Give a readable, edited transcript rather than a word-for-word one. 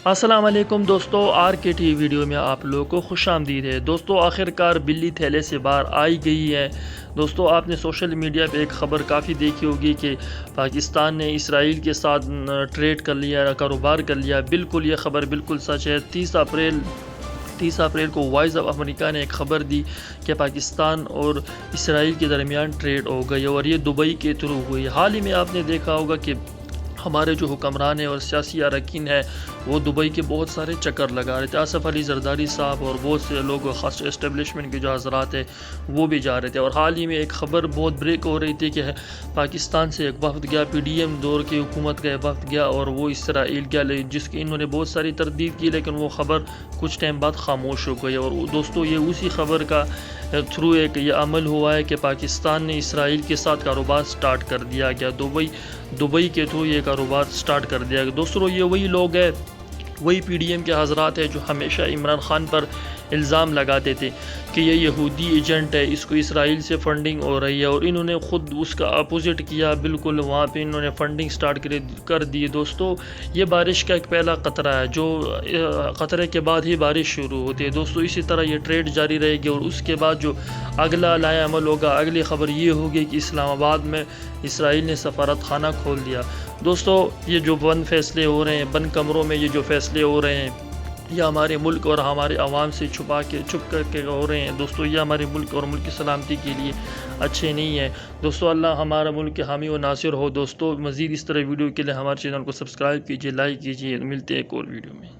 السلام علیکم دوستو، آر کے ٹی ویڈیو میں آپ لوگوں کو خوش آمدید ہے۔ دوستو آخر کار بلی تھیلے سے باہر آئی گئی ہے۔ دوستو آپ نے سوشل میڈیا پہ ایک خبر کافی دیکھی ہوگی کہ پاکستان نے اسرائیل کے ساتھ ٹریڈ کر لیا، کاروبار کر لیا۔ بالکل یہ خبر بالکل سچ ہے۔ 30 اپریل کو وائس آف امریکہ نے ایک خبر دی کہ پاکستان اور اسرائیل کے درمیان ٹریڈ ہو گئی اور یہ دبئی کے تھرو ہوئی۔ حال ہی میں آپ نے دیکھا ہوگا کہ ہمارے جو حکمران ہیں اور سیاسی اراکین ہیں وہ دبئی کے بہت سارے چکر لگا رہے تھے۔ آصف علی زرداری صاحب اور بہت سے لوگ، خاص اسٹیبلشمنٹ کے جو حضرات ہیں وہ بھی جا رہے تھے۔ اور حال ہی میں ایک خبر بہت بریک ہو رہی تھی کہ پاکستان سے ایک وفد گیا، پی ڈی ایم دور کی حکومت کا وفد گیا اور وہ اسرائیل گیا، جس کی انہوں نے بہت ساری تردید کی، لیکن وہ خبر کچھ ٹائم بعد خاموش ہو گئی۔ اور دوستو یہ اسی خبر کا تھرو ایک یہ عمل ہوا ہے کہ پاکستان نے اسرائیل کے ساتھ کاروبار سٹارٹ کر دیا گیا۔ دبئی کے تھرو یہ کاروبار سٹارٹ کر دیا گیا۔ دوستو یہ وہی لوگ ہیں، وہی پی ڈی ایم کے حضرات ہیں جو ہمیشہ عمران خان پر الزام لگاتے تھے کہ یہ یہودی ایجنٹ ہے، اس کو اسرائیل سے فنڈنگ ہو رہی ہے، اور انہوں نے خود اس کا اپوزٹ کیا۔ بالکل وہاں پہ انہوں نے فنڈنگ سٹارٹ کر دی۔ دوستو یہ بارش کا ایک پہلا قطرہ ہے، جو قطرے کے بعد ہی بارش شروع ہوتی ہے۔ دوستو اسی طرح یہ ٹریڈ جاری رہے گی اور اس کے بعد جو اگلا لائحہ عمل ہوگا، اگلی خبر یہ ہوگی کہ اسلام آباد میں اسرائیل نے سفارت خانہ کھول دیا۔ دوستو یہ جو بند فیصلے ہو رہے ہیں، بند کمروں میں یہ جو فیصلے ہو رہے ہیں، یہ ہمارے ملک اور ہمارے عوام سے چھپ کر کے ہو رہے ہیں۔ دوستو یہ ہمارے ملک اور ملک کی سلامتی کے لیے اچھے نہیں ہیں۔ دوستو اللہ ہمارا ملک کے حامی و ناصر ہو۔ دوستو مزید اس طرح ویڈیو کے لیے ہمارے چینل کو سبسکرائب کیجیے، لائک کیجیے۔ ملتے ہیں ایک اور ویڈیو میں۔